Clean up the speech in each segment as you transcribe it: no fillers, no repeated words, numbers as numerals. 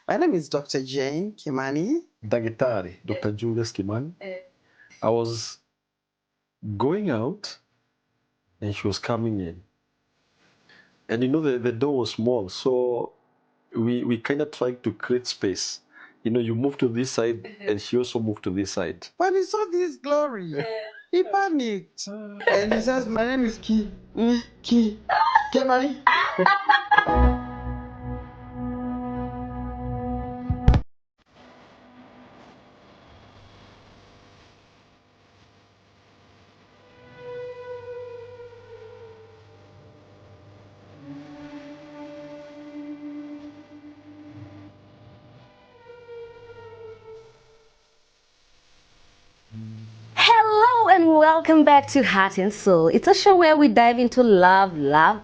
My name is Dr. Jane Kimani. Dagetari, Dr. Julius Kimani. I was going out and she was coming in. And the door was small, so we kind of tried to create space. You move to this side and she also moved to this side. When he saw this glory, he panicked. And he says, my name is Kimani. Hello and welcome back to Heart and Soul. It's a show where we dive into love,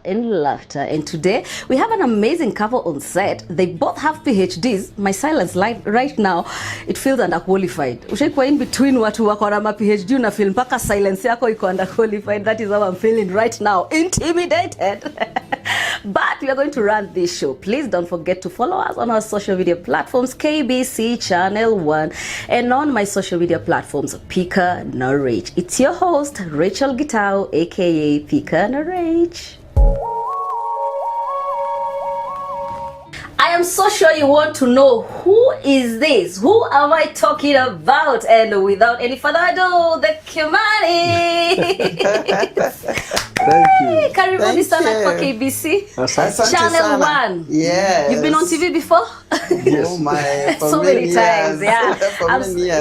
and laughter. And today we have an amazing couple on set. They both have PhDs. My silence right now, it feels underqualified. Ushaikuwa in between watu wako na PhD una feel mpaka silence yako iko underqualified. That is how I'm feeling right now. Intimidated. But we are going to run this show. Please don't forget to follow us on our social media platforms, KBC Channel 1, and on my social media platforms, Pika Narrage. It's your host, Rachel Gitao, aka Pika Narrage. I am so sure you want to know who is this? Who am I talking about? And without any further ado, the Kimanis. Thank you. Karibuni sana kwa KBC Channel 1. Yes. You've been on TV before? Yes. Oh my, so many times. Yeah.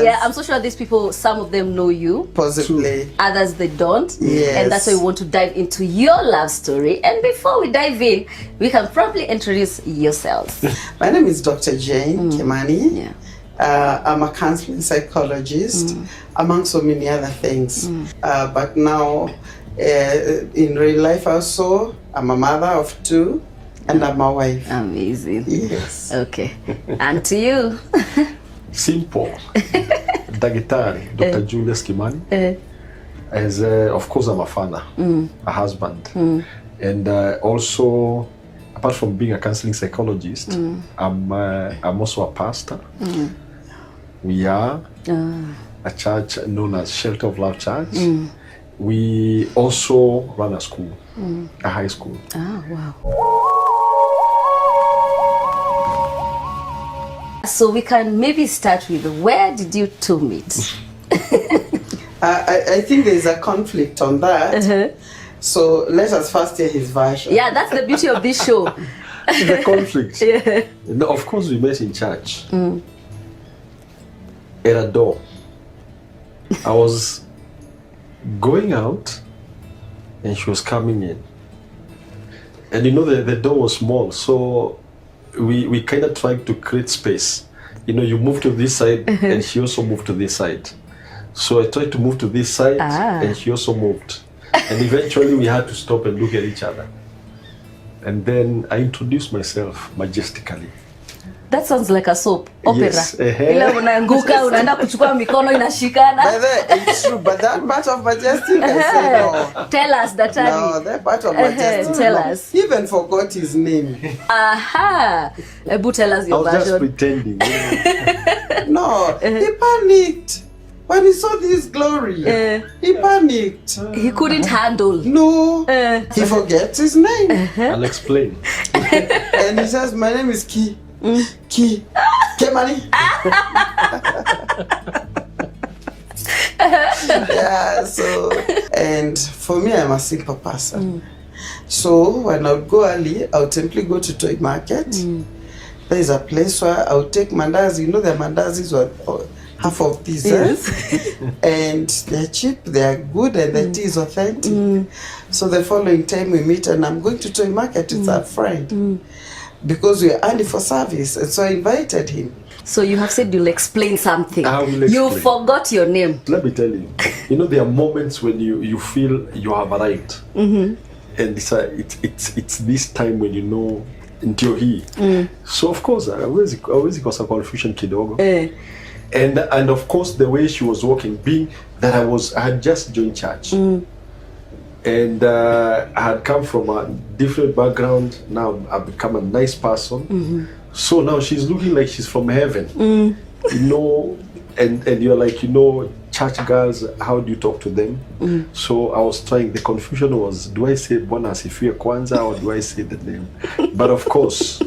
Yeah, I'm so sure these people, some of them know you. Possibly. Others they don't. Yes. And that's why we want to dive into your love story. And before we dive in, we can probably introduce yourselves. My name is Dr. Jane Kimani. Yeah. I'm a counseling psychologist, among so many other things. But now, in real life also, I'm a mother of 2 and I'm a wife. Amazing. Yes. Okay. And to you? Simple. Dagetari, Dr. Julius Kimani. As of course, I'm a father, a husband, and also, apart from being a counseling psychologist, I'm also a pastor. We are a church known as Shelter of Love Church. We also run a school, a high school. Oh, wow. So we can maybe start with, where did you two meet? I think there's a conflict on that. So let us first hear his version. Yeah, that's the beauty of this show. The conflict. Yeah. No, of course, we met in church. At a door. I was going out and she was coming in. And the door was small, so we kind of tried to create space. You move to this side and she also moved to this side. So I tried to move to this side and she also moved. And eventually we had to stop and look at each other. And then I introduced myself majestically. That sounds like a soap opera. Yes. Ile unaanguka unaenda kuchukua mikono inashikana. It's true, but that part of majestic, I say no. Tell us, Datari. No, that part of majestic. Tell us. He even forgot his name. Aha. Ebu tell us your version. I was just pretending. No, he panicked. When he saw this glory, he panicked. He couldn't handle. No, he forgets his name. I'll explain. And he says, my name is Kimani. Yeah, so, and for me, I'm a simple person. So when I would go early, I would simply go to Toy Market. There is a place where I would take mandazi. The mandazis were half of these, and they're cheap, they're good, and the tea is authentic. So the following time we meet, and I'm going to Toy Market with a friend because we're early for service, and so I invited him. So you have said you'll explain something. I will explain. You forgot your name. Let me tell you. There are moments when you feel you have arrived, and it's this time when you know ndio hii. So of course, always kosa confusion kidogo. And of course, the way she was walking, being that I had just joined church, And I had come from a different background. Now I've become a nice person. So now she's looking like she's from heaven. You know, and you're like, you know, church girls, how do you talk to them? So I was trying, the confusion was, do I say Bwana Asifiwe Kwanza or do I say the name? But of course,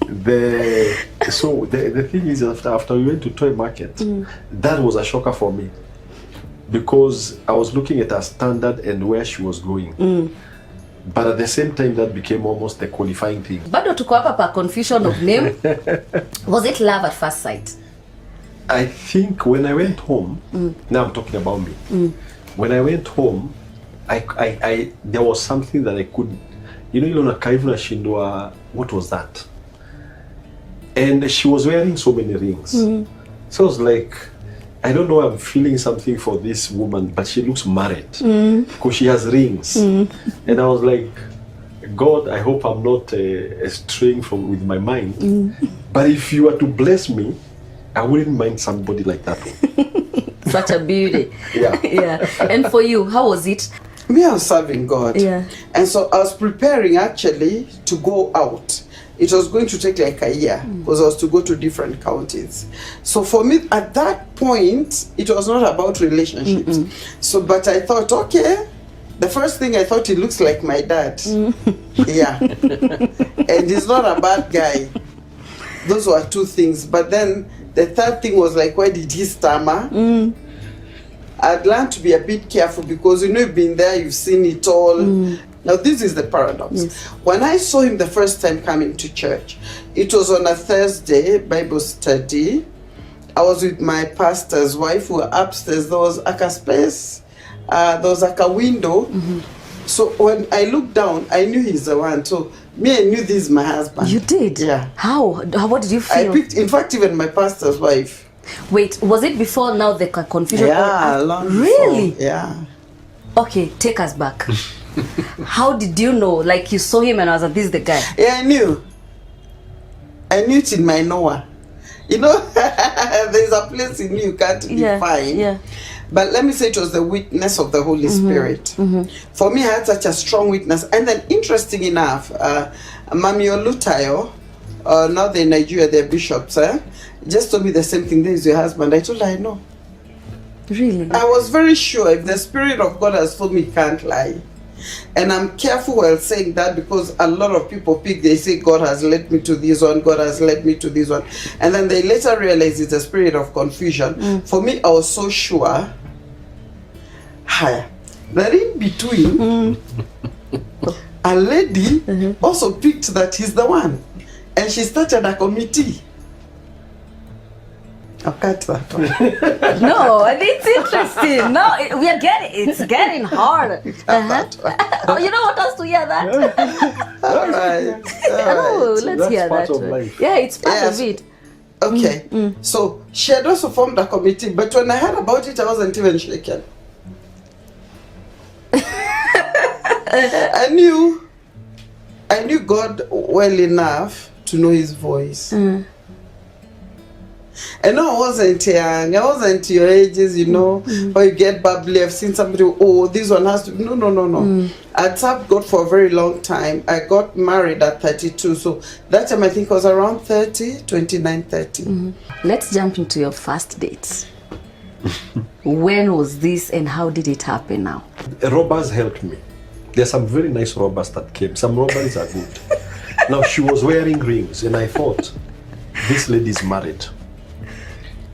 the thing is, after we went to toy market, that was a shocker for me, because I was looking at her standard and where she was going. But at the same time, that became almost the qualifying thing. Bado tuko hapa pa confusion of name. Was it love at first sight? I think when I went home, now I'm talking about me. When I went home, I there was something that I couldn't, you know, shindwa, what was that? And she was wearing so many rings. So I was like, I don't know, I'm feeling something for this woman, but she looks married because she has rings. And I was like, God, I hope I'm not straying with my mind. But if you were to bless me, I wouldn't mind somebody like that. Such a beauty. Yeah. Yeah. And for you, how was it? Me, I was serving God. Yeah. And so I was preparing actually to go out. It was going to take like a year because I was to go to different counties. So for me, at that point, it was not about relationships. So, but I thought, okay, the first thing I thought, he looks like my dad. Yeah. And he's not a bad guy. Those were two things. But then the third thing was like, why did he stammer? I'd learned to be a bit careful because, you know, you've been there, you've seen it all. Now, this is the paradox. Yes. When I saw him the first time coming to church, it was on a Thursday, Bible study. I was with my pastor's wife. We were upstairs. There was like a space. There was like a window. So when I looked down, I knew he's the one. So me, I knew this is my husband. You did? Yeah. How? What did you feel? I picked, in fact, even my pastor's wife. Wait, was it before now the confusion? Yeah, long before. Really? Yeah. Okay, take us back. How did you know? Like, you saw him and I was like, this is the guy. Yeah, I knew. I knew it in my Noah. You know, there's a place in you can't define. Yeah. But let me say it was the witness of the Holy Spirit. For me, I had such a strong witness. And then, interesting enough, Mami Olutayo, now they're in Nigeria, they're bishops, just told me the same thing. There is your husband. I told her, I know. Really? I was very sure if the Spirit of God has told me, he can't lie. And I'm careful while saying that because a lot of people they say, God has led me to this one, God has led me to this one. And then they later realize it's a spirit of confusion. For me, I was so sure that in between, a lady also picked that he's the one. And she started a committee. I'll cut that one. No, it's interesting. No, it's getting hard. Oh, you don't want us to hear that? All right. Oh, let's That's hear part that. of life. Yeah, it's part of it. Okay. So she had also formed a committee, but when I heard about it, I wasn't even shaken. I knew God well enough to know his voice. And no, I wasn't young. I wasn't your ages, you know, or you get bubbly. I've seen somebody, this one has to. No. I'd served God for a very long time. I got married at 32. So that time I think I was around 30, 29, 30. Let's jump into your first dates. When was this and how did it happen now? Robbers helped me. There's some very nice robbers that came. Some robberies are good. Now, she was wearing rings, and I thought, this lady's married.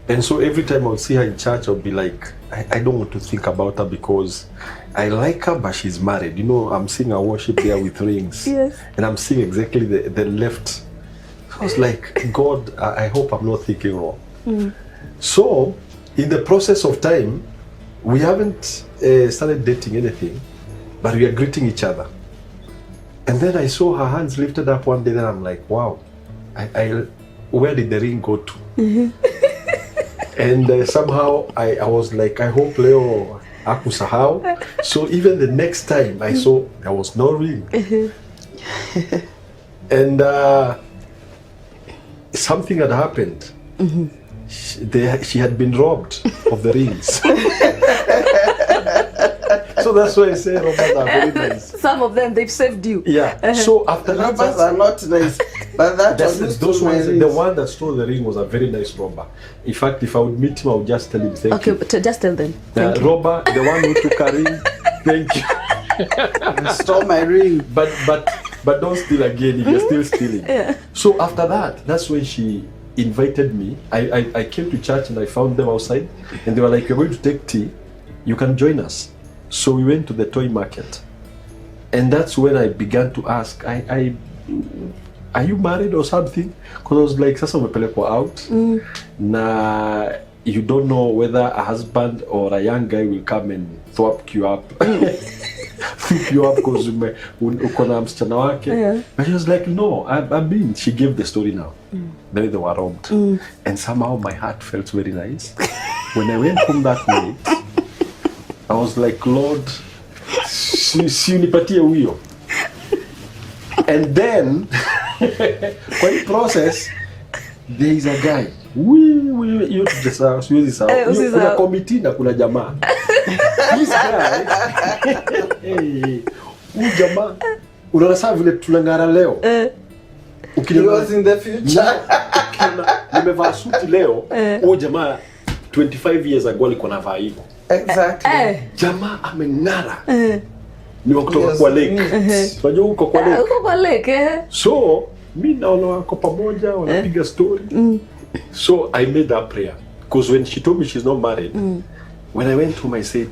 And so every time I would see her in church, I would be like, I don't want to think about her because I like her, but she's married. You know, I'm seeing her worship there with rings. Yes. And I'm seeing exactly the left. I was like, God, I hope I'm not thinking wrong. So, in the process of time, we haven't started dating anything, but we are greeting each other. And then I saw her hands lifted up one day, then I'm like, wow, where did the ring go to? And somehow I was like, I hope Leo akusahau. So even the next time I saw there was no ring. And something had happened. She had been robbed of the rings. So that's why I say robbers are very nice. Some of them, they've saved you. Yeah. So after that, Robbers are not nice, but those ones. The one that stole the ring was a very nice robber. In fact, if I would meet him, I would just tell him thank you. Okay, but just tell them. Thank you. Robber, the one who took a ring. Thank you. Stole my ring. But don't steal again if you're still stealing. Yeah. So after that, that's when she invited me. I came to church and I found them outside and they were like, "You're going to take tea, you can join us." So we went to the toy market. And that's when I began to ask, are you married or something? Because I was like, sasa umepelekwa out. Na you don't know whether a husband or a young guy will come and thwap you up. Flip you up because uko na msichana wake. Yeah. But she was like, no, I mean, she gave the story now. Then they were robbed. And somehow my heart felt very nice. When I went home that night, I was like, Lord, si unipatie huyo. And then, kwa hii process, there is a guy. Hiyo tujasa, siwezi sawa. Kuna committee na kuna jamaa. This guy, huyu jamaa, unaona saa vile tunang'ara leo. He was in the future. Nimevaa suti leo, huyu jamaa 25 years ago alikuwa anavaa hivyo. Exactly. Jamaa ameng'ara. Ni wa kutoka kwa lake. Unajua uko kwa lake. Uko kwa lake. So, mimi naona wako pamoja wanapiga story. So I made that prayer because when she told me she's not married, when I went home I said,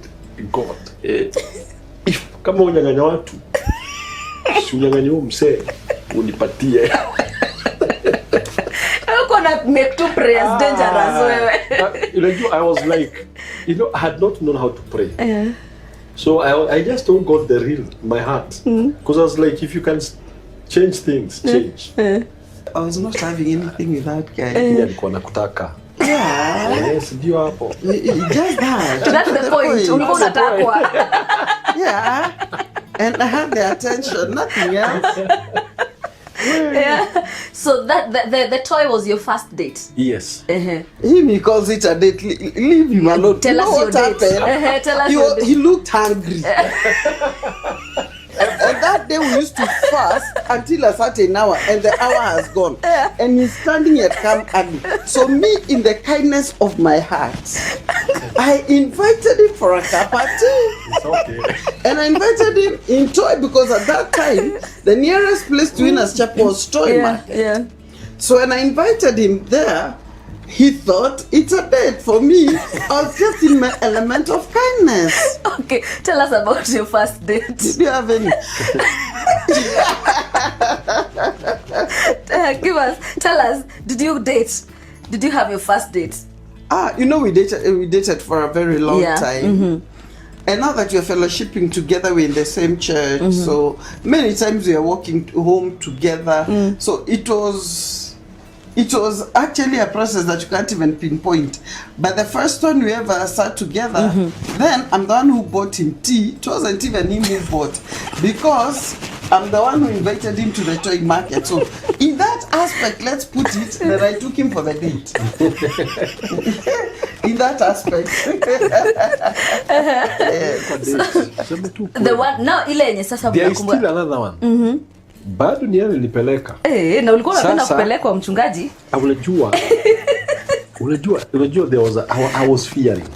God, if kama unyang'anya watu, si unyang'anya huyo msee unipatie. Uko na make two prayers dangerous wewe. You know, I was like, I had not known how to pray. So I just told God the real, my heart. Because I was like, if you can change things, change. I was not having anything with that guy. Yeye alikuwa anakutaka. Yeah. Yes, ndio hapo. Just that. That's the point. Ulikuwa unatakwa. Yeah. And I had the attention, nothing else. Yeah. So the toy was your first date. Yes. He calls it a date. Leave him alone. Tell us your date. Tell us your date. He looked hungry. And that day we used to fast until a certain hour, and the hour has gone. And he's standing at camp early. So me, in the kindness of my heart, I invited him for a cup of tea. It's okay. And I invited him in toy because at that time, the nearest place to Winners Chapel was Toy Market. Yeah. So when I invited him there, he thought it's a date for me. I was just in my element of kindness. Okay, tell us about your first date. Did you have any? Tell us, did you date? Did you have your first date? We dated for a very long time. And now that we're fellowshipping together, we're in the same church. So many times we are walking home together. So it was actually a process that you can't even pinpoint. But the first one we ever sat together, then I'm the one who bought him tea. It wasn't even him who bought, because I'm the one who invited him to the toy market. So in that aspect, let's put it that I took him for the date. In that aspect. The one now ile yenye sasa there is still another one. Bado ni yale nilipeleka. Na ulikuwa unapenda kupelekwa mchungaji? Unajua there was I was fearing.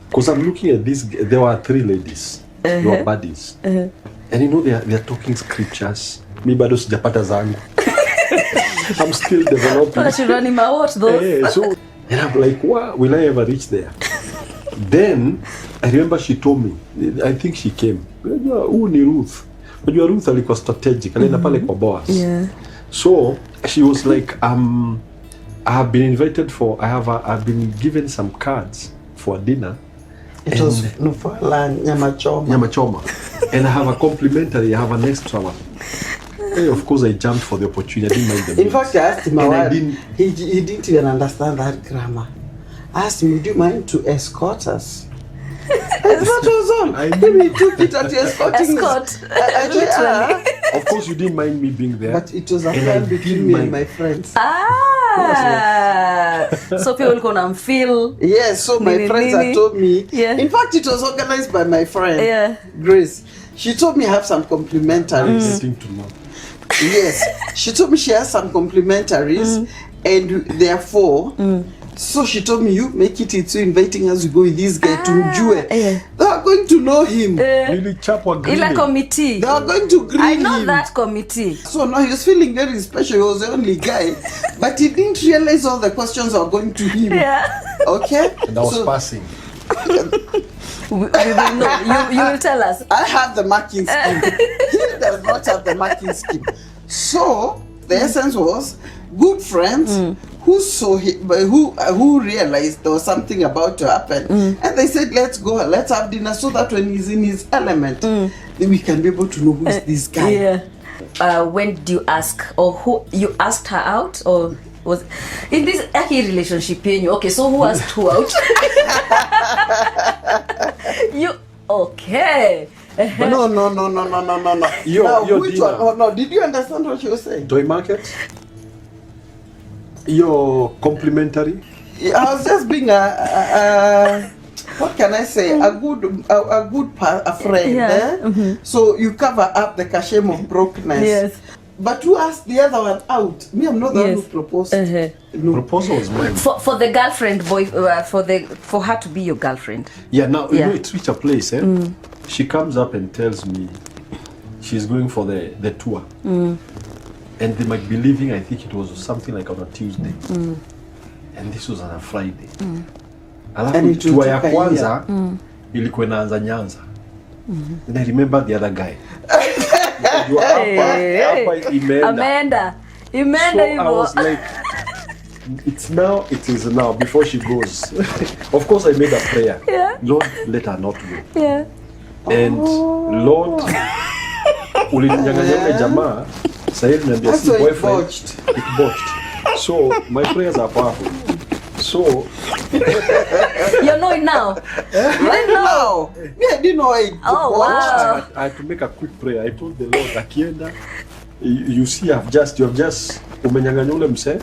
Because I'm looking at this, there were 3 ladies. They were buddies. And they are talking scriptures. Mi bado sijapata zangu. I'm still developing. So, and I'm like, wow, will I ever reach there? Then I remember she told me, I think she came. Who ni Ruth? Unajua Ruth alikuwa strategic, alienda pale kwa boss. Yeah. So she was like, I have been invited for, I've been given some cards for dinner. It was for nyama choma. And I have a complimentary, I have an extra one. And of course I jumped for the opportunity. I didn't mind the In fact, I asked him he didn't even understand that grammar. I asked him, would you mind to escort us? That was all. He took it at escorting. Of course, you didn't mind me being there. But it was a plan between me and my friends. So people gonna feel. Yes, so my friends had told me. Yeah. In fact, it was organized by my friend, Yeah. Grace. She told me have some complimentaries. Getting to know. Yes, she told me she has some complimentaries, and therefore, so she told me, you make it into inviting us to go with this guy to Mjue. Yeah. They are going to know him. Really chapwa Ila grilling. committee. They are going to greet I know him. that committee. So now he was feeling very special. He was the only guy, but he didn't realize all the questions were going to him. Yeah. Okay. And I was So passing. We will know. You will tell us. I have the marking scheme. He does not have the marking scheme. So the essence was good friends who saw him, who realized there was something about to happen, and they said, "Let's go, let's have dinner," so that when he's in his element, then we can be able to know who is this guy. Yeah. When did you ask, or who you asked her out, or was in this relationship? Okay, so who asked who out? You okay? No. Your Which dinner. one? Oh no, did you understand what she was saying? Toy market. Your complimentary. I was just being what can I say? A friend. Yeah. So you cover up the shame of brokenness. Yes. But who asked the other one out? Me, I'm not the one Yes. who proposed. No. Proposal was mine. For the girlfriend boy, for her to be your girlfriend. Yeah, now Yeah. you know it reached a place. She comes up and tells me she's going for the tour, and they might be leaving. I think it was something like on a Tuesday, and this was on a Friday. Alafu And it tour ya took a kwanza ilikuwa inaanza Nyanza, and I remember the other guy. Unajua hapa imeenda. Imeenda So I hivyo. was like, it is now, before she goes. Of course, I made a prayer. Yeah. Lord, let her not go. Yeah. And Lord, ulininyang'anya yule jamaa, sasa hivi niambia si So it boyfriend. botched. It botched. So my prayers are powerful. So You know it now. Right now, me, I didn't know it. Oh, wow. I had to make a quick prayer. I told the Lord, akienda, you see, you have just umenyang'anya ule mse.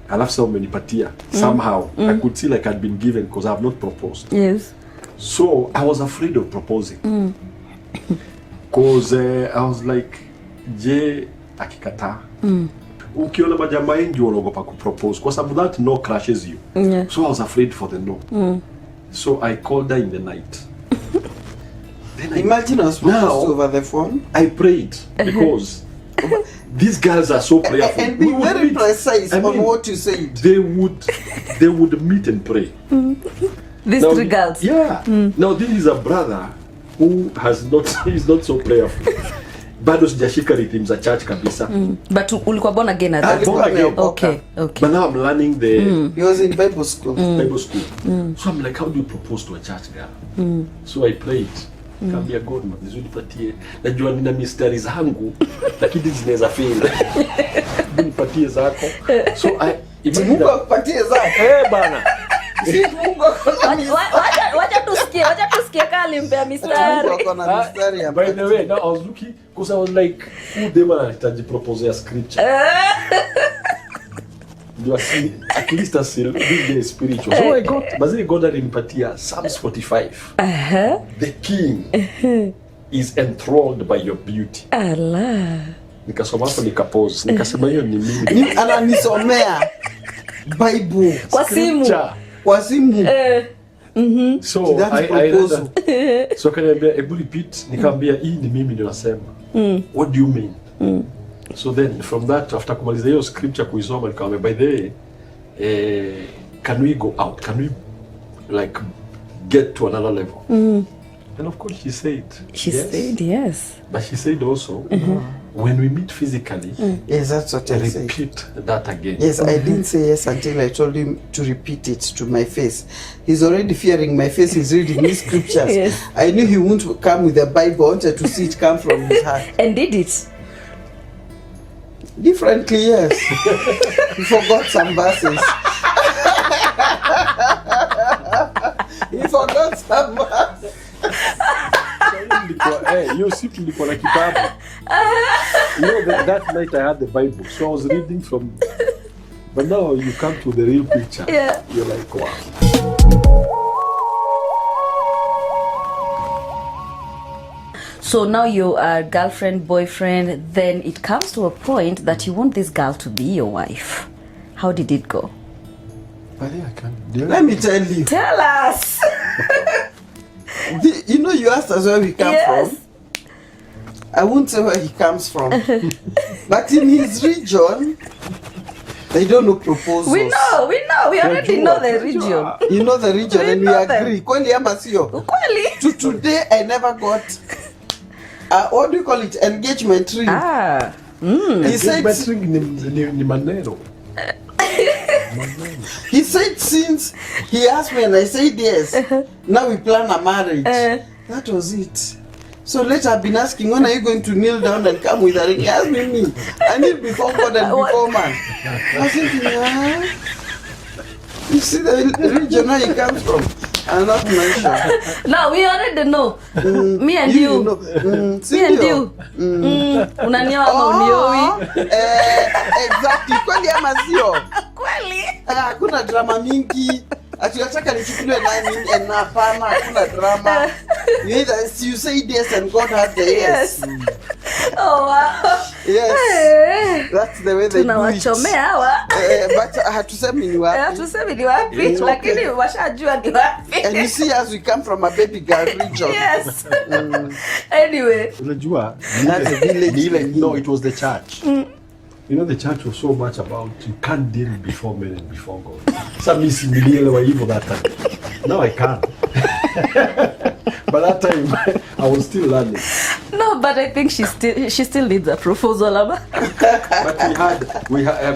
Alafu sasa umenipatia. Somehow, I could see like I'd been given because I have not proposed. Yes. So I was afraid of proposing. Because I was like, je, akikataa. Ukiona majamaa wengi wanaogopa kupropose kwa sababu that no crushes you. Yeah. So I was afraid for the no. So I called her in the night. Then Imagine I was proposed Now- over the phone. I prayed because these girls are so prayerful. And be We would very meet- precise I on mean, what you said. They would meet and pray. These Now, three girls. Yeah. Now this is a brother who he's not so prayerful. Bado sijashika rhythm za church kabisa. But ulikuwa born again at that Alikuwa born again. Okay, okay. But now I'm learning the He was in Bible school. Bible school. So I'm like, how do you propose to a church girl? So I prayed. Kaambia God, nipatie. Najua nina mistari zangu lakini zinaweza fail. Nipatie zako. So I imagine Mungu that. akupatie zake. Bana. Si Mungu ako na mistari. Wacha tusikie kama alimpea Mungu mistari. ako na mistari ya By the way, now I was looking because I was like, who them anahitaji propose ya scripture? You see, at least I still this day is spiritual. So I got, Bazili God alinipatia Psalms 45. The king is enthralled by your beauty. Ala. Nikasoma hapo nikapose. Nikasema hiyo ni mimi. Ananisomea Bible Kwa simu. Scripture. kwa simu. So That's I proposal. so kaniambia hebu repeat, nikamwambia hii ni mimi ndio nasema. What do you mean? So then from that after kumaliza hiyo scripture kuisoma nikamwambia by the way can we go out? Can we like get to another level? And of course she said She yes. said yes. But she said also when we meet physically Yes, that's what I said. repeat that again. Yes, I didn't say yes until I told him to repeat it to my face. He's already fearing my face. He's reading these scriptures. Yes. I knew he wouldn't come with the Bible. I wanted to see it come from his heart. And did it. Differently, yes. He forgot some verses. He forgot some verses. You siku nilikuwa na kitabu. You know that night I had the Bible, so I was reading from But now you come to the real picture. Yeah. You're like, wow. So now you are girlfriend, boyfriend, then it comes to a point that you want this girl to be your wife. How did it go? But yeah, I can't. Let me tell you. Tell us. You know, you asked us where we come Yes. from. I won't say where he comes from. But in his region, they don't know proposals. We know. We already know the region. You know the region We and we know them. agree. Kweli ama sio? Kweli? To today, I never got, what do you call it? Engagement ring. Ah. He said, ni maneno. he said since he asked me and I said yes, now we plan a marriage. That was it. So later I've been asking, when are you going to kneel down and come with a ring? He asked me. I kneel before God and before man. I was thinking, you see the region where he comes from. I'm not mentioned. No, we already know. Me and you. know. Me and you. Unanioa ama unioi? Exactly. Kweli ama sio? Kweli? Hakuna drama mingi. Atuyataka nichukuliwe nani na hapana, hakuna drama. You say yes and God had the yes. Oh wow. Yes. That's the way they do it. Tunawachomea hawa. But hatusemi ni wapi. Hatusemi ni wapi, lakini washajua ni wapi. And you see, as we come from a baby girl region. Yes. Anyway. Unajua, That's a village. no, it was the church. You know, the church was so much about you can't deal before men and before God. Some nilielewa hivyo that time. Now I can. But that time I was still learning. No, but I think she still needs a proposal, Ama. But we had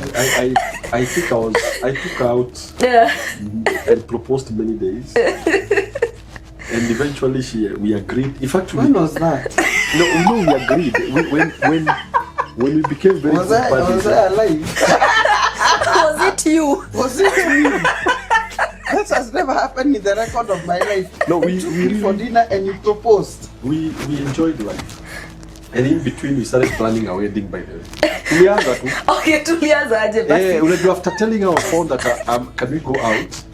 I took her out and proposed many days. And eventually we agreed. In fact, when was that? No, we agreed. When we became very was I alive? Was it you? Was it me? That has never happened in the record of my life. No, we took you for dinner and you proposed. We enjoyed life. And in between we started planning our wedding by the way. Tulianza tu. Okay, tulianza aje basi. Unajua after telling our phone that can we go out?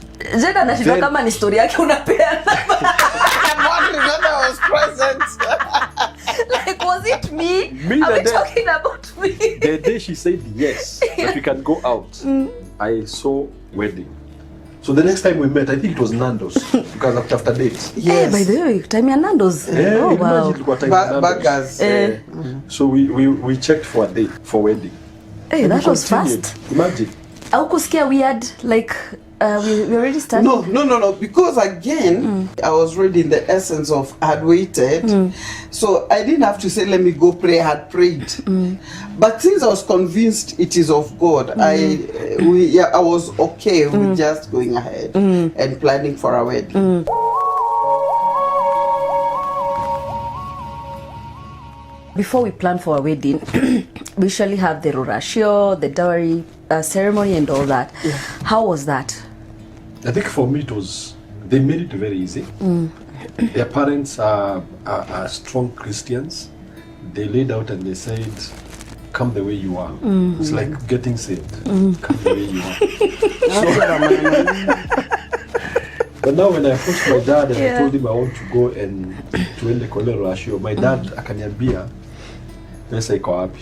Jena anashindwa kama ni story yake unapeana. I remember I was present. Like, was it me? Me Are we the day- talking about me? The day she said yes, that we can go out, I saw wedding. So the next time we met, I think it was Nando's because after dates. Yes. Hey, by the way, time ya Nando's. Yeah, Oh wow. Burgers. So we checked for a date for wedding. Hey, And that we was continued. fast. Imagine. Haukusikia weird like we already started? No. Because again, I was ready in the essence of I had waited. So I didn't have to say, let me go pray. I had prayed. But since I was convinced it is of God, I was okay with just going ahead and planning for a wedding. Before we plan for a wedding, we usually have the rorashio, the dowry ceremony and all that. Yeah. How was that? I think for me they made it very easy. Their parents are strong Christians. They laid out and they said, come the way you are. It's like getting saved. Come the way you are. But now when I approached my dad and I told him I want to go and to end the ratio, my dad akaniambia pesa iko wapi?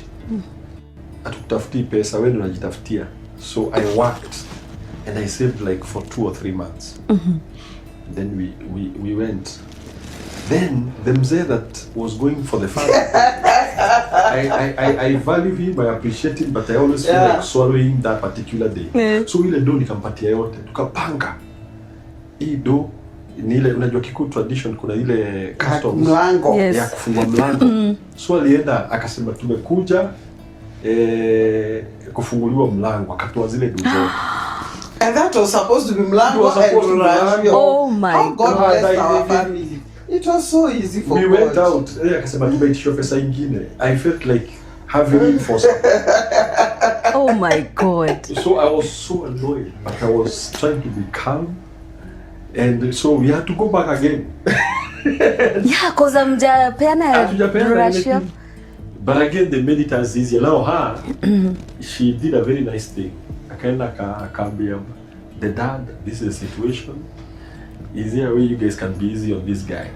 Atutafutie pesa, wewe unajitafutia. So I worked and I saved like for 2 or 3 months. Then we went. Then the mzee that was going for the family, I value him, I appreciate him, but I always feel like swallowing that particular day. So ile do nikampatia yote, tukapanga. Hii do ni ile unajua Kikuyu tradition kuna ile customs Mlango. ya kufungua mlango. So alienda akasema tumekuja kufunguliwa mlango, akatoa zile do zote. And that was supposed to be mlango and ratio. Oh my God bless our family. It was so easy for we God. went out. Akasema tumeitishwa pesa ingine. I felt like having him for something. Oh my God. So I was so annoyed, but I was trying to be calm. And so we had to go back again. Yeah, because I'm Japan. But again, they made it as easy. Now she did a very nice thing. akaenda akaambia the dad, this is the situation. Is there a way you guys can be easy on this guy?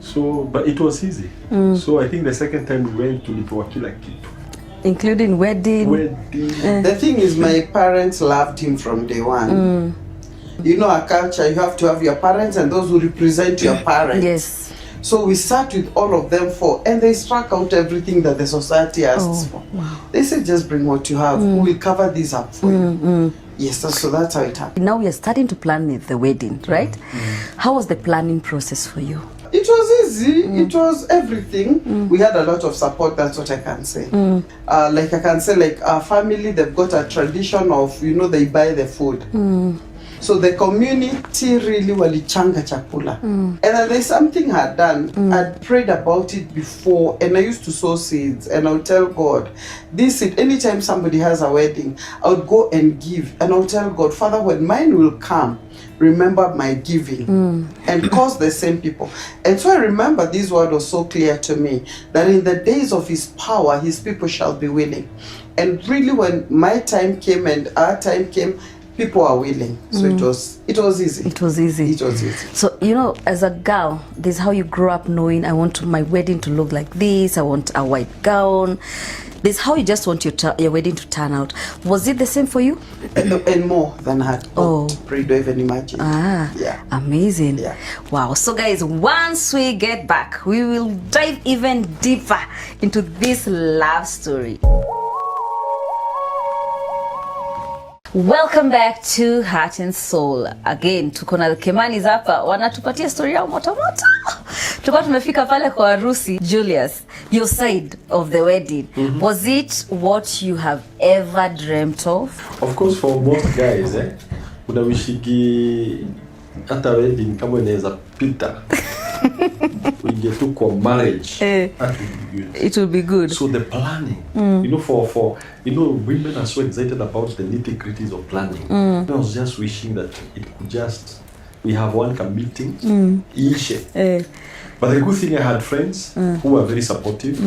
So, but it was easy. So I think the second time we went to tulipewa kila kitu. Including wedding. The thing is, my parents loved him from day one. You know, a culture, you have to have your parents and those who represent your parents. Yes. So we sat with all of them and they struck out everything that the society asks for. Wow. They said, just bring what you have. We'll cover this up for you. Yes, so that's how it happened. Now we are starting to plan the wedding, right? How was the planning process for you? It was easy. It was everything. We had a lot of support. That's what I can say. Like I can say, like our family, they've got a tradition of, you know, they buy the food. So the community really walichanga chakula. And then there's something I had done. I'd prayed about it before, and I used to sow seeds, and I would tell God, this seed, anytime somebody has a wedding, I would go and give, and I would tell God, Father, when mine will come, remember my giving and cause the same people. And so I remember this word was so clear to me, that in the days of his power, his people shall be willing. And really when my time came and our time came, people are willing. So it was easy. It was easy. It was easy. So, you know, as a girl, this is how you grow up knowing, I want my wedding to look like this, I want a white gown. This is how you just want your wedding to turn out. Was it the same for you? And more than I had prayed or even imagined. Yeah. Amazing. Yeah. Wow. So guys, once we get back, we will dive even deeper into this love story. Welcome back to Heart and Soul. Again, tuko na Kimanis hapa, wanatupatia story yao moto moto. Tulikuwa tumefika pale kwa harusi. Julius, your side of the wedding, was it what you have ever dreamt of? Of course, for most guys, unawishigi hata wedding kama inaweza pita. We get to call marriage. That would be good. It will be good. So the planning, you know, for women are so excited about the nitty-gritties of planning. I was just wishing that it could just, we have one meeting, But the good thing, I had friends who were very supportive,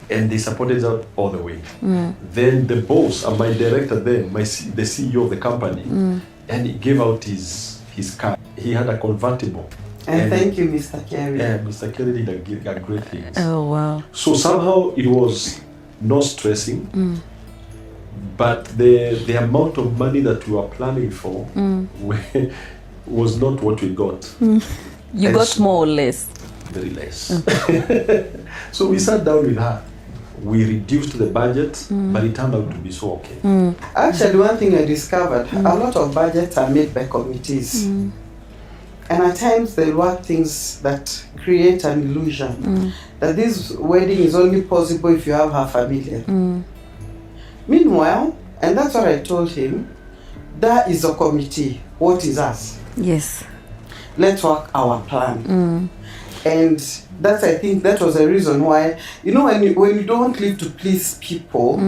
and they supported us all the way. Then the boss and my director then, the CEO of the company, and he gave out his car. He had a convertible. And thank you, Mr. Kerry. Yeah, Mr. Kerry did a great thing. Oh, wow. So somehow it was not stressing, but the amount of money that we were planning for was not what we got. You got more or less? Very less. So we sat down with her. We reduced the budget, but it turned out to be so okay. Actually, one thing I discovered, a lot of budgets are made by committees. And at times they work things that create an illusion that this wedding is only possible if you have her family. Meanwhile, and that's what I told him, that is a committee. What is us? Yes. Let's work our plan. And that's, I think, that was the reason why, you know, when you don't live to please people,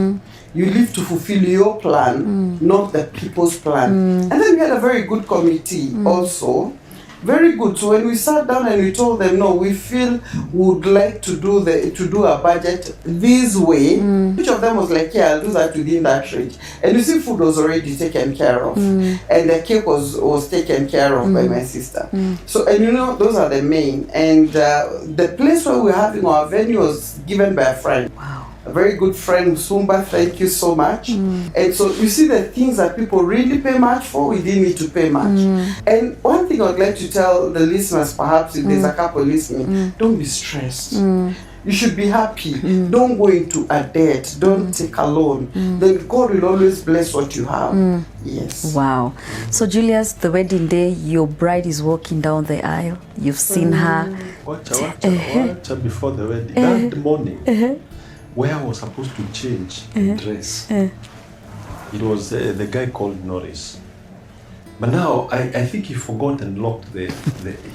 you live to fulfill your plan, not the people's plan. And then we had a very good committee also. Very good. So when we sat down and we told them, no, we feel we would like to do a budget this way. Each of them was like, yeah, I'll do that within that range. And you see, food was already taken care of, and the cake was taken care of by my sister. So, and you know, those are the main. And the place where we're having our venue was given by a friend. Wow. A very good friend, Sumba, thank you so much. And so you see the things that people really pay much for, we didn't need to pay much. And one thing I'd like to tell the listeners, perhaps if there's a couple listening, don't be stressed. You should be happy. Don't go into a debt. Don't take a loan. Then God will always bless what you have. Yes. Wow. So Julius, the wedding day, your bride is walking down the aisle. You've seen her. Watch before the wedding. That morning, where I was supposed to change dress, it was the guy called Norris. But now I think he forgot and locked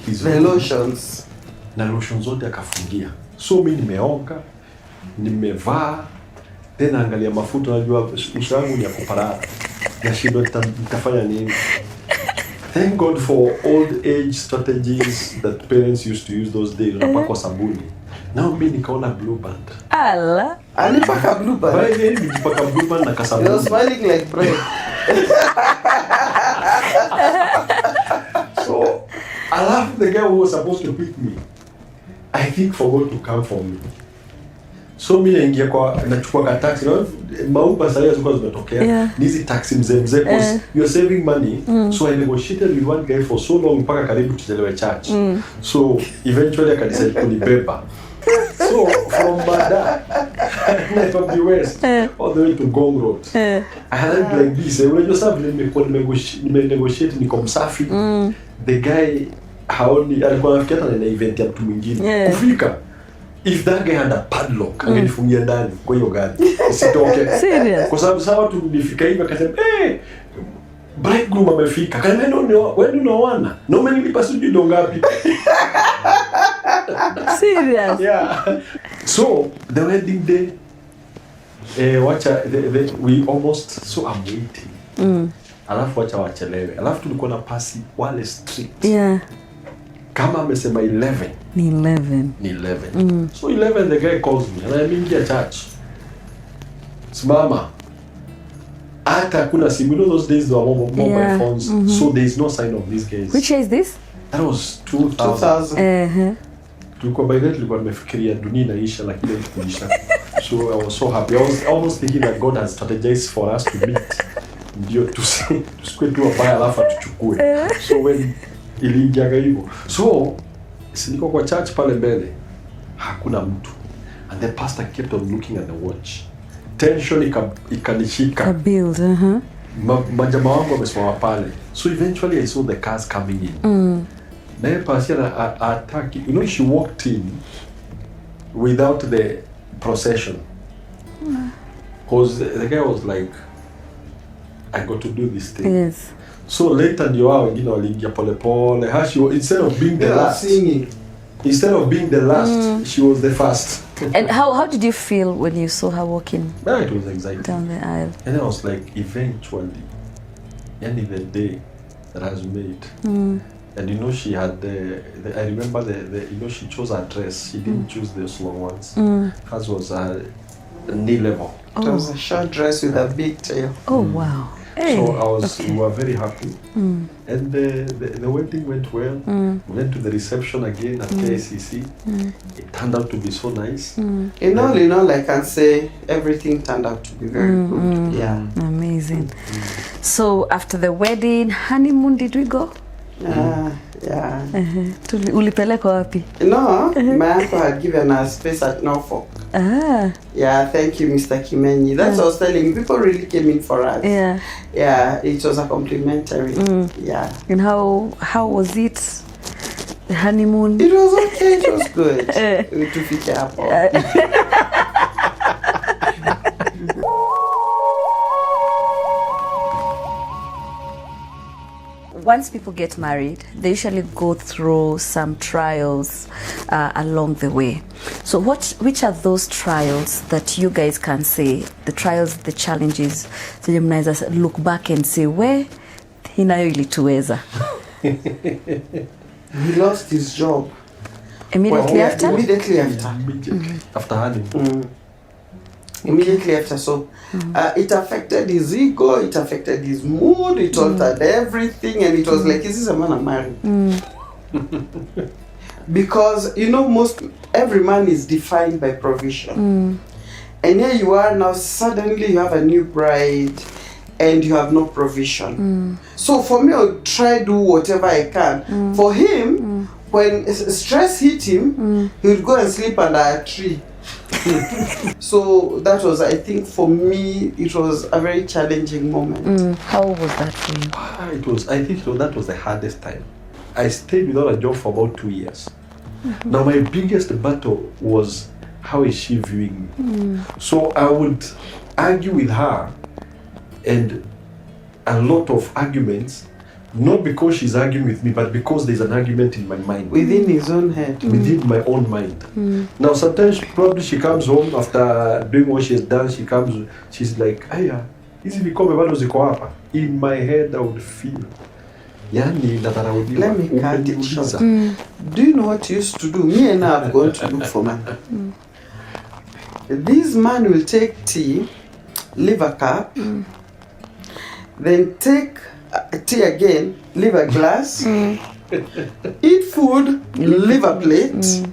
his lotions. Na lotions zote akafungia. So mimi nimeoga, nimevaa, tena angalia mafuta, najua uso wangu ni ya kuparara. Nashindo nitafanya nini? Thank God for old age strategies that parents used to use those days. Unapakwa sabuni. Now mimi nikaona blue band. Ala. Alipaka blue band. By then nilipaka blue band na kasabuni. He was smiling like bread. So, alafu the guy who was supposed to pick me, I think forgot to come for me. So mimi naingia nachukua ka taxi, mauba sasa zilikuwa zimetokea. Hizi taxi mzee because you're saving money. So I negotiated with one guy for so long mpaka karibu tuchelewe church. So eventually I decided kunibeba. So from Bada from the west all the way to Gong Road. I had like this. Unajua sasa vile nimenegotiate niko msafi. The guy haoni alikuwa anafikiria na event ya mtu mwingine. Kufika if that guy had a padlock angenifungia ndani kwa hiyo gari isitoke. Serious? Kwa sababu sawa tu nilifika hivi akasema bridegroom amefika. Kama ndio wewe unaona na umenilipa sijui ndo ngapi. Serious? Yeah. So the wedding day we almost so I'm waiting. Alafu wacha wachelewe. Alafu tulikuwa na pasi wale street. Yeah. Kama amesema 11. Ni 11. So 11 the guy calls me and I'm in the church. Simama. Hata kuna simu. You know those days there were mobile phones. So there is no sign of these guys. Which year is this? That was 2000. Tulikuwa by then tulikuwa tumefikiria dunia inaisha lakini haikuisha. So I was so happy. I was almost thinking that God has strategized for us to meet. Ndio tusikwe tu abaya alafu tuchukue. So when iliingiaga hivyo. So niko kwa church pale mbele. Hakuna mtu. And the pastor kept on looking at the watch. Tension ikanishika. Build, Majamaa wangu wamesimama pale. So eventually I saw the cars coming in. Na yeye pastor attack. You know she walked in without the procession. Because the guy was like, I got to do this thing. Yes. So later ndio wao wengine waliingia polepole. Instead of being the last singing. Instead of being the last, she was the first. And how did you feel when you saw her walking It was exciting. down the aisle? And I was like, eventually, any the day that has made. And you know she had I remember you know she chose her dress. She didn't choose those long ones. Hers was knee level. It was a short dress with a big tail. Oh wow. Hey. So we were very happy. And the wedding went well. We went to the reception again at KCC. It turned out to be so nice. In all, I can say everything turned out to be very good. Yeah. Amazing. So after the wedding, honeymoon, did we go? Yeah. Ulipelekwa wapi? No, my uncle had given us space at Norfolk. Yeah, thank you, Mr. Kimanis. That's what I was telling you. People really came in for us. Yeah. Yeah, it was a complimentary. Yeah. And how was it? The honeymoon? It was okay. It was good. We took it up. Once people get married, they usually go through some trials along the way. So which are those trials that you guys can say, the trials, the challenges, so you guys look back and say, where hinayo ilituweza? He lost his job. Immediately after? Immediately after. After honeymoon. Immediately after. So it affected his ego, it affected his mood, it altered everything, and it was like, is this a man I'm married? Because, you know, every man is defined by provision. And here you are now, suddenly you have a new bride and you have no provision. So for me, I'll try to do whatever I can. For him, when stress hit him, he would go and sleep under a tree. So that was, I think, for me, it was a very challenging moment. How was that for you? That was the hardest time. I stayed without a job for about 2 years. Now my biggest battle was, how is she viewing me? So I would argue with her, and a lot of arguments, not because she's arguing with me, but because there's an argument in my mind. Within his own head. Within my own mind. Now sometimes probably she comes home after doing what she has done, she's like, aya, hizi vikombe bado ziko hapa. In my head I would feel, yani nataraudiwa. Let me cut it short. Do you know what you used to do? Me and I have gone to look for man. This man will take tea, leave a cup, then take tea again, leave a glass, eat food, leave a plate.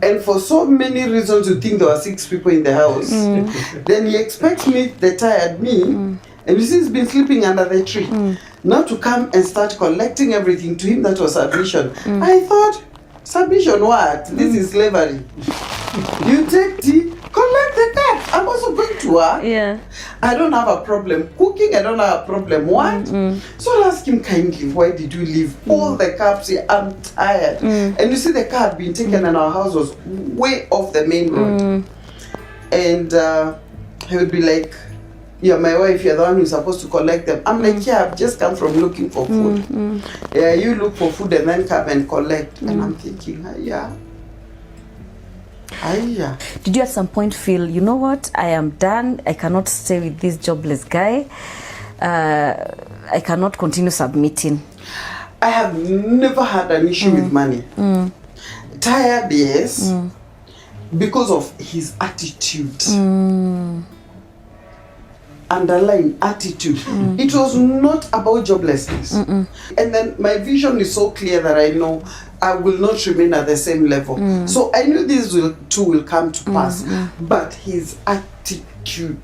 And for so many reasons you think there were 6 people in the house. Then he expects me, the tired me, and you see he's been sleeping under the tree. Now to come and start collecting everything. To him that was submission. I thought, submission what? This is slavery. You take tea, collect the cup. I'm also going to work. Yeah. I don't have a problem cooking. I don't have a problem what? So I asked him kindly, why did you leave all the cups here? I'm tired. And you see the car had been taken and our house was way off the main road. And he would be like, you're my wife, you're the one who's supposed to collect them. I'm like, yeah, I've just come from looking for food. Yeah, you look for food and then come and collect. And I'm thinking, yeah. Did you at some point feel, you know what, I am done, I cannot stay with this jobless guy, I cannot continue submitting? I have never had an issue with money. Tired, yes, because of his attitude. Underlying attitude. It was not about joblessness. And then my vision is so clear that I know I will not remain at the same level. So I knew these two will come to pass. But his attitude.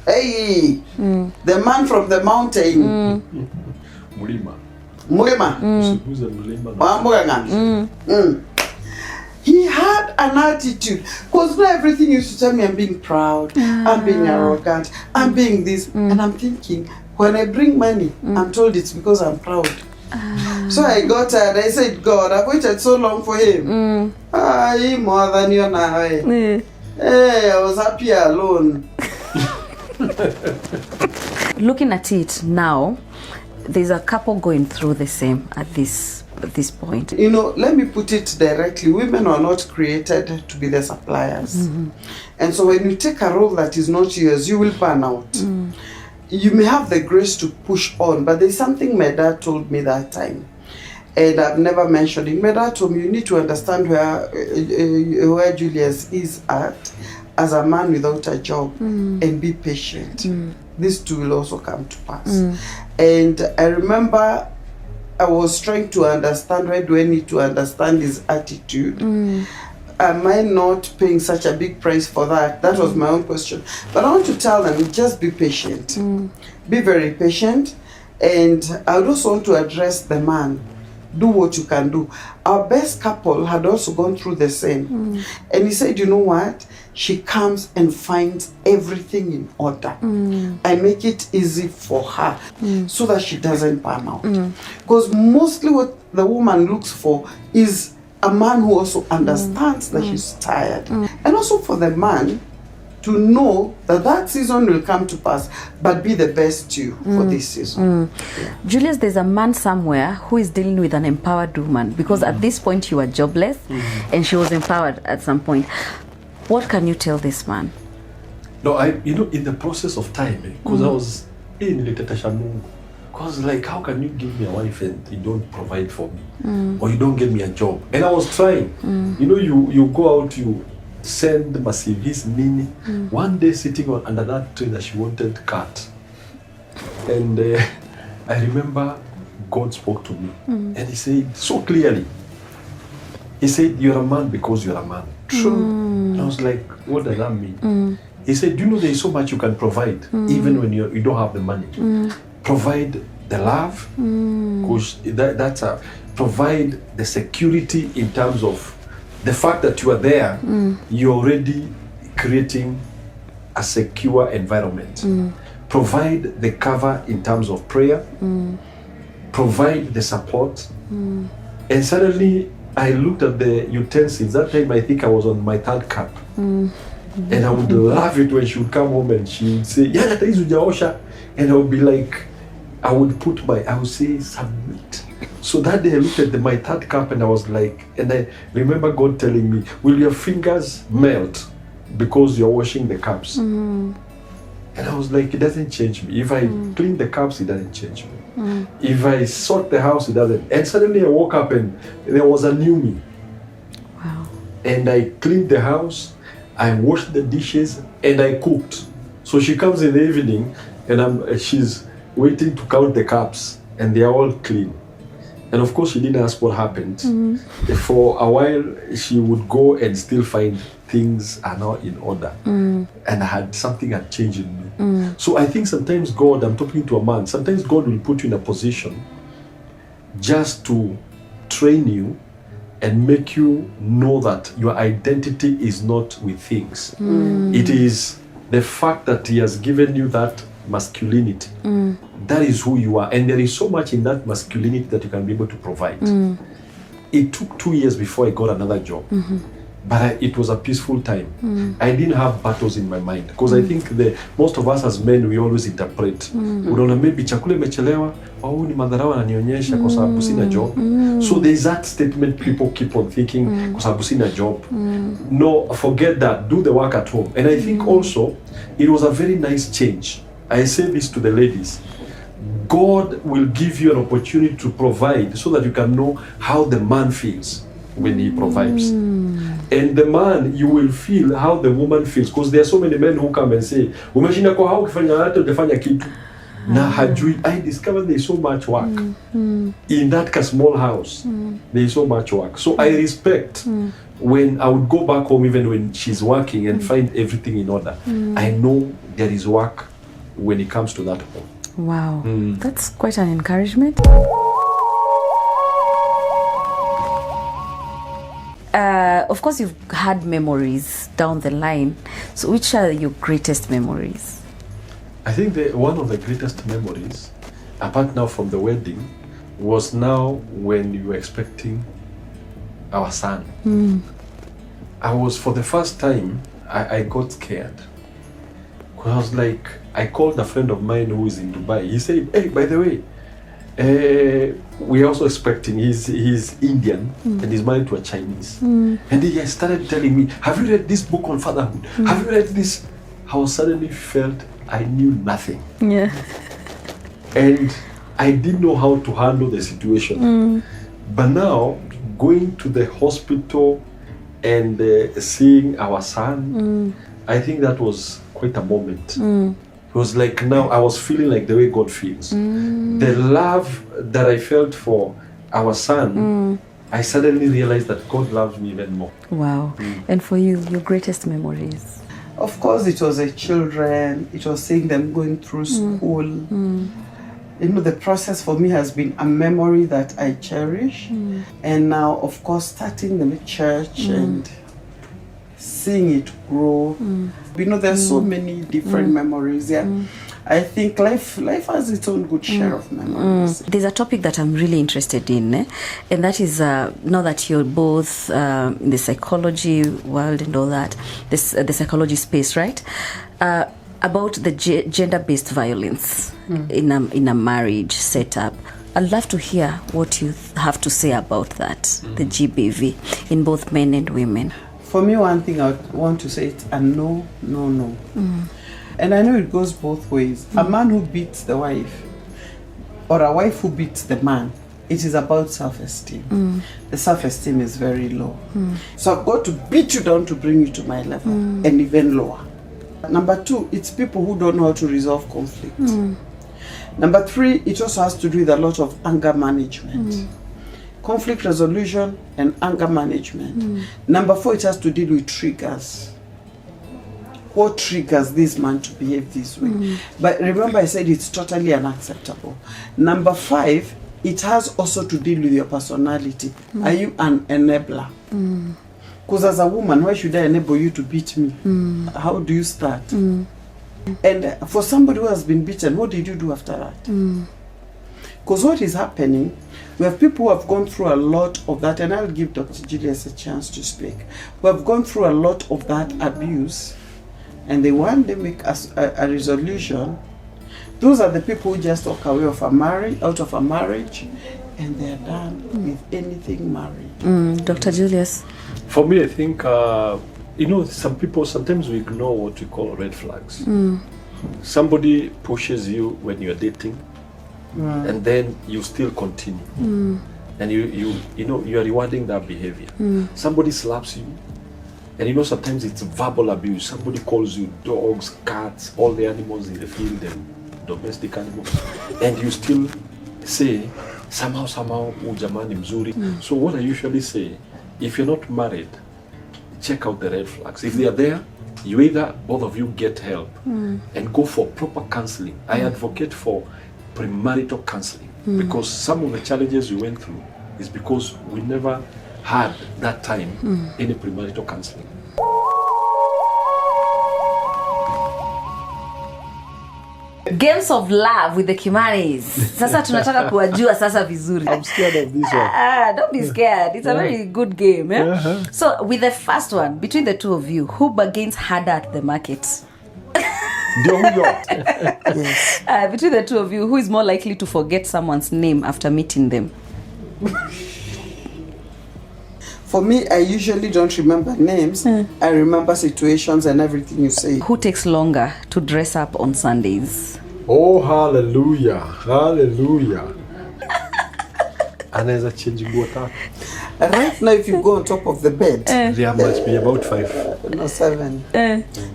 Hey, the man from the mountain. Mulima. Who's the Mulima? He had an attitude, because not everything used to tell me I'm being proud, I'm being arrogant, I'm being this, and I'm thinking, when I bring money, I'm told it's because I'm proud. So I got tired. I said, God, I've waited so long for him. He more than you now. Hey, I was happy alone. Looking at it now, there's a couple going through the same at this point. You know, let me put it directly. Women are not created to be the suppliers. And so when you take a role that is not yours, you will burn out. You may have the grace to push on, but there's something my dad told me that time. And I've never mentioned it. My dad told me, you need to understand where Julius is at as a man without a job, and be patient. This too will also come to pass. And I remember I was trying to understand, why do I need to understand his attitude? Am I not paying such a big price for that? That was my own question. But I want to tell them, just be patient. Be very patient. And I would also want to address the man. Do what you can do. Our best couple had also gone through the same. And he said, you know what? She comes and finds everything in order. I make it easy for her so that she doesn't burn out. Because mostly what the woman looks for is a man who also understands that she's tired. And also for the man to know that that season will come to pass, but be the best you for this season. Julius, there's a man somewhere who is dealing with an empowered woman, because at this point you were jobless and she was empowered at some point. What can you tell this man? No, in the process of time, because I was in because like, how can you give me a wife and you don't provide for me, or you don't give me a job? And I was trying. You go out, you send Masivis Nini. One day sitting under that tree that she wanted cut, and I remember God spoke to me, and He said so clearly. He said, "You're a man because you're a man." True. And I was like, what does that mean? He said, do you know there is so much you can provide, even when you don't have the money? Provide the love, because provide the security in terms of the fact that you are there. You're already creating a secure environment. Provide the cover in terms of prayer. Provide the support. And suddenly I looked at the utensils. That time I think I was on my 3rd cup. And I would love it when she would come home and she would say, yeah, that is ujaosha. And I would be like, I would say, submit. So that day I looked at my 3rd cup and I was like, and I remember God telling me, will your fingers melt because you're washing the cups? And I was like, it doesn't change me. If I clean the cups, it doesn't change me. If I sort the house, it doesn't. And suddenly I woke up and there was a new me. Wow. And I cleaned the house, I washed the dishes, and I cooked. So she comes in the evening and she's waiting to count the cups, and they are all clean. And of course, she didn't ask what happened. For a while, she would go and still find things are not in order. And something had changed in me. So I think sometimes God, I'm talking to a man, sometimes God will put you in a position just to train you and make you know that your identity is not with things. It is the fact that He has given you that masculinity. That is who you are. And there is so much in that masculinity that you can be able to provide. It took 2 years before I got another job. But it was a peaceful time. I didn't have battles in my mind. Because I think most of us as men, we always interpret. Unaona maybe chakula imechelewa, au ni madharau ananionyesha kwa sababu sina job. So there's that statement people keep on thinking, kwa sababu sina job. No, forget that. Do the work at home. And I think also, it was a very nice change. I say this to the ladies. God will give you an opportunity to provide so that you can know how the man feels when he provides. And the man, you will feel how the woman feels. Because there are so many men who come and say, umeshinda kwa hao ukifanya hata utafanya kitu. Na hajui. I discovered there is so much work. In that small house, there is so much work. So I respect when I would go back home, even when she's working, and find everything in order. I know there is work when it comes to that home. Wow, that's quite an encouragement. Of course, you've had memories down the line. So which are your greatest memories? I think one of the greatest memories, apart now from the wedding, was now when you were expecting our son. I was, for the first time, I got scared. I was like, I called a friend of mine who is in Dubai. He said, hey, by the way, we're also expecting, he's Indian and he's married to a Chinese. And he started telling me, have you read this book on fatherhood? Have you read this? I suddenly felt I knew nothing. Yeah. And I didn't know how to handle the situation. But now, going to the hospital and seeing our son, I think that was quite a moment. It was like, now I was feeling like the way God feels. The love that I felt for our son, I suddenly realized that God loves me even more. Wow. And for you, your greatest memories? Of course, it was the children. It was seeing them going through school. You know, the process for me has been a memory that I cherish. And now, of course, starting the church and seeing it grow. You know, there's so many different memories. I think life has its own good share of memories. There's a topic that I'm really interested in, and that is now that you're both in the psychology world and all that, the psychology space, right? About the gender-based violence in a marriage setup. I'd love to hear what you have to say about that, the GBV, in both men and women. For me, one thing I want to say is a no, no, no. And I know it goes both ways. A man who beats the wife or a wife who beats the man, it is about self-esteem. The self-esteem is very low. So I've got to beat you down to bring you to my level and even lower. Number two, it's people who don't know how to resolve conflict. Number three, it also has to do with a lot of anger management. Conflict resolution and anger management. Number four, it has to deal with triggers. What triggers this man to behave this way? But remember, I said it's totally unacceptable. Number five, it has also to deal with your personality. Are you an enabler? Because as a woman, why should I enable you to beat me? How do you start? And for somebody who has been beaten, what did you do after that? Because what is happening, we have people who have gone through a lot of that, and I'll give Dr. Julius a chance to speak, who have gone through a lot of that abuse, and they want to make a resolution. Those are the people who just walk away out of a marriage, and they're done with anything married. Dr. Julius? For me, I think, you know, some people, sometimes we ignore what we call red flags. Somebody pushes you when you're dating, and then you still continue. And you know, you are rewarding that behavior. Somebody slaps you, and you know, sometimes it's verbal abuse. Somebody calls you dogs, cats, all the animals in the field, and domestic animal, and you still say somehow ujamani mzuri. So what I usually say, if you're not married, check out the red flags. If they are there, you either both of you get help and go for proper counseling. I advocate for premarital counseling because some of the challenges we went through is because we never had that time any premarital counseling. Games of love with the Kimanis. Sasa tunataka kuwajua sasa vizuri. I'm scared of this one. Don't be scared. It's a very good game. Eh? So with the first one, between the two of you, who bargains harder at the market? Yes. Between the two of you, who is more likely to forget someone's name after meeting them? For me, I usually don't remember names. I remember situations and everything you say. Who takes longer to dress up on Sundays? Oh, hallelujah. Hallelujah. Anaweza change nguo tatu. Right now, if you go on top of the bed, There must be about 5. no 7.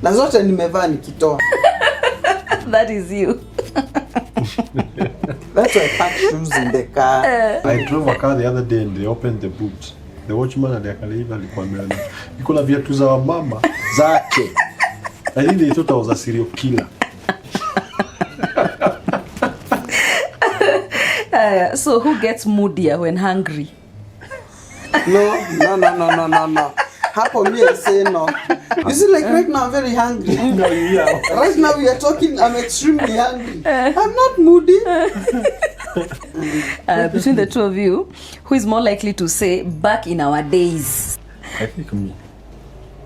Na zote nimevaa nikitoa. That is you. That's why I pack shoes in the car. I drove a car the other day and they opened the boot. The watchman aliangalia alikuwa ameona iko na viatu za mama zake. I think they thought I was a serial killer. So who gets moodier when hungry? No. Hapo me I say no. You see, like right now I'm very hungry. No, yeah. Right now we are talking, I'm extremely hungry. I'm not moody. Between the two of you, who is more likely to say back in our days? I think me.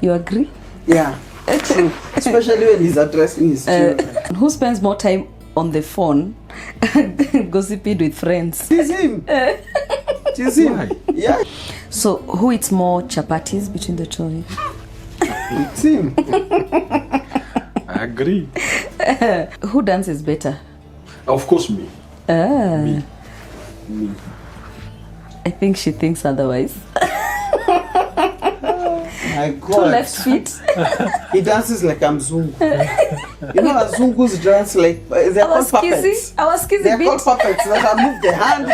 You agree? Yeah, true. Especially when he's addressing his children. Who spends more time on the phone gossiping with friends? It's him. It's him. Why? Yeah, So who eats more chapatis between the two of you? it's him. I agree. Who dances better? Of course me. Me. I think she thinks otherwise. My Two God. left feet. He dances like I'm Zungu. You know, Zungus dance like they're Our called puppets. skizzy They're beat. called puppets that move the hand,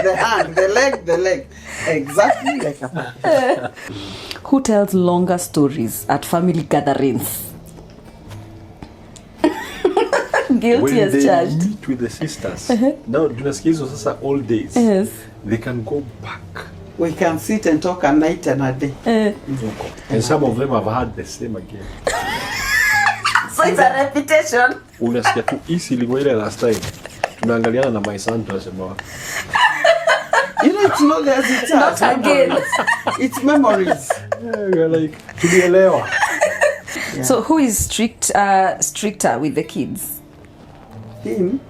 the leg. Exactly like a puppet. Who tells longer stories at family gatherings? Guilty When as they charged. meet with the sisters, now tunasikia hizo sasa all days. Yes. They can go back. We can sit and talk a night and a day. And some of them have had the same again. So it's a repetition. Unasikia tu easily ile last time. Tunaangaliana na my son tunasema. You know, it's not as it Not again. It's memories. We're like, tulielewa. Yeah. So who is stricter with the kids? Him,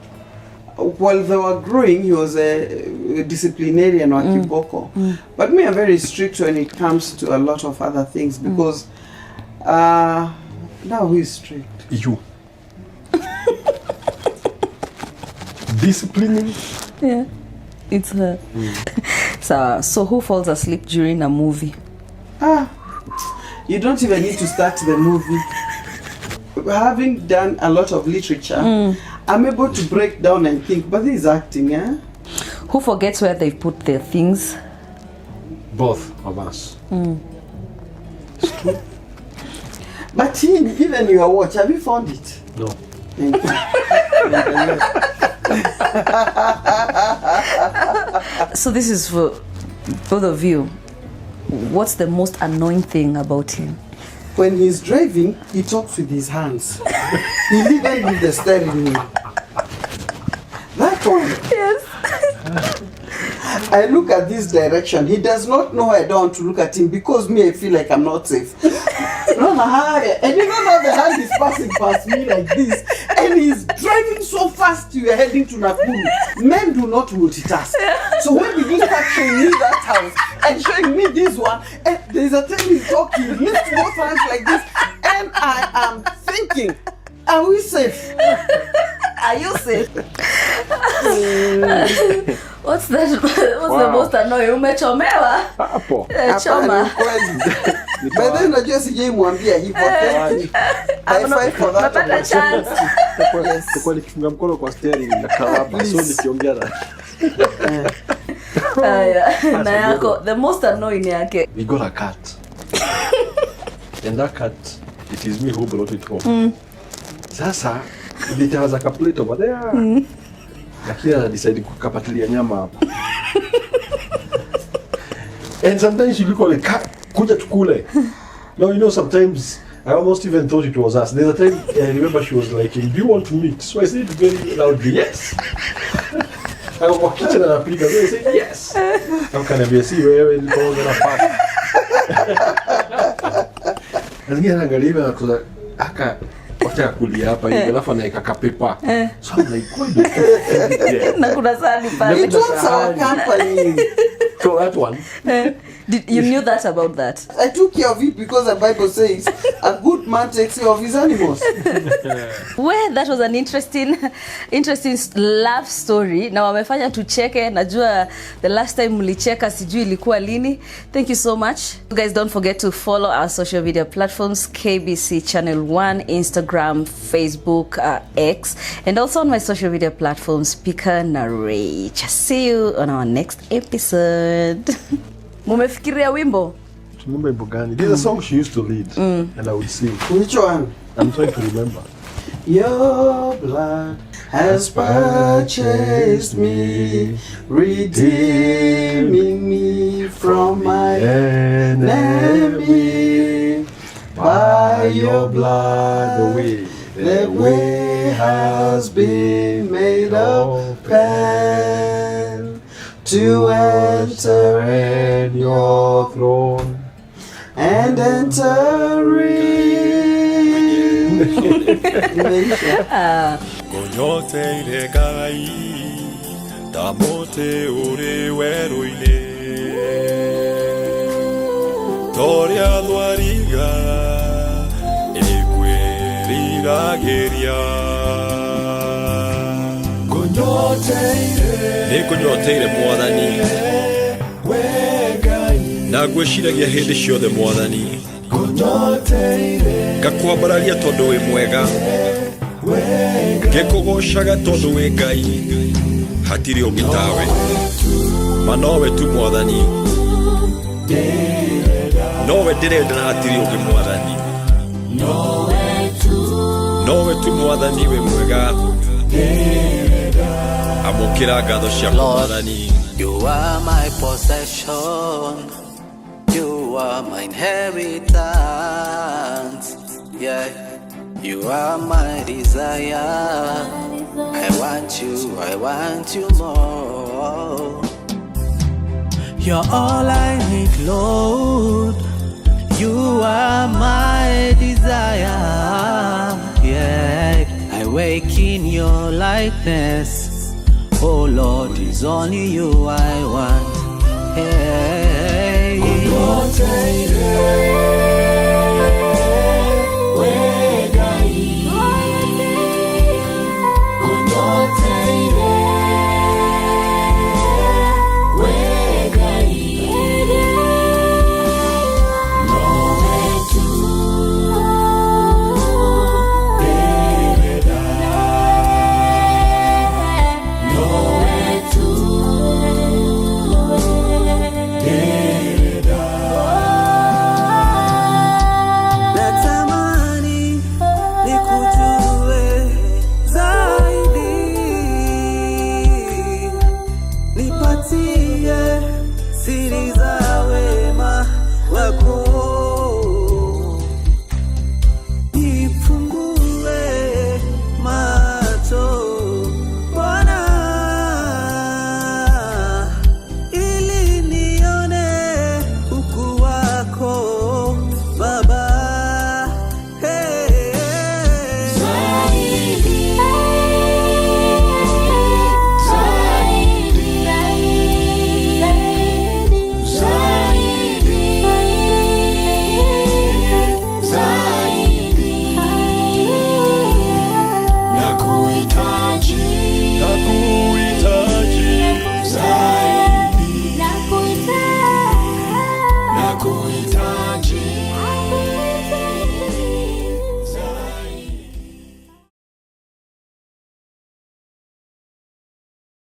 while they were growing, he was a disciplinarian or kiboko. But me, I'm very strict when it comes to a lot of other things because now who is strict? You. Disciplining. Yeah. It's her. So who falls asleep during a movie? You don't even need to start the movie. Having done a lot of literature, I'm able to break down and think, but this is acting, eh? Who forgets where they put their things? Both of us. It's true. But even your watch, have you found it? No. Thank you. So this is for both of you. What's the most annoying thing about him? When he's driving, he talks with his hands. He even with the steering wheel. That one. Yes. I look at this direction. He does not know I don't want to look at him because me, I feel like I'm not safe. And you don't know the hand is passing past me like this. And he's driving so fast you are heading to Nakuru. Men do not multitask. So when did you start showing me that house and showing me this one, and there's a time he's talking, he lifts both hands like this, and I am thinking, are we safe? Are you safe? What's that? What's the most annoying? Umechomewa? Hapo. Choma. By then unajua sijai mwambia hivyo. High five for that. Napata chance. Kwa nikifunga mkono kwa steering na kalaba, so nikiongea na na yako the most annoying yake. We got a cat. And that cat, it is me who brought it home. Sasa nitaanza ka plate over there. Lakini I decide kukapatilia nyama hapa. And sometimes you call it kuja tukule. Now you know sometimes I almost even thought it was us. There's a time I remember she was like, "Do you want to meet?" So I said very loudly, "Yes." I was walking in the pika, so I said, "Yes." How can I be see wewe ni kwa na paka. Nasikia naangalia na kwa aka wacha kulia hapa hivi alafu anaeka kapepa. So I'm like, "What?" Na kuna sahani pale. It was our company. So that one. You knew that about that? I took care of it because the Bible says a good man takes care of his animals. Well, that was an interesting love story. Na wamefanya tucheke. Najua the last time mlicheka sijui ilikuwa lini. Thank you so much. You guys don't forget to follow our social media platforms, KBC Channel 1, Instagram, Facebook, X, and also on my social media platforms, Pika Narrate. See you on our next episode. Mumefikiria wimbo? Wimbo gani? This is a song she used to lead and I would sing. Which one? I'm trying to remember. Your blood has purchased me, redeeming me from my enemy. By your blood the way has been made open to enter in your throne and enter in. Konyote ile gai tamote uri weruine Toria dwariga ekwirirageria Nikunyoteire Mwathani na gwĩciragia hĩndĩ ciothe Mwathani ngakwambararia tondũ wĩ mwega ngĩkũgocaga tondũ wĩ Ngai hatirĩ ũngĩ tawe ma nowe tu Mwathani nowe ndĩrenda na hatirĩ ũngĩ Mwathani nowe tu Mwathani wĩ mwega amũkĩra ngatho ciaku Mwathani. You are my possession, you are my inheritance, yeah, you are my desire, I want you more. You're all I need, Lord, you are my desire, yeah, I wake in your likeness, oh Lord, it's only you I want, yeah.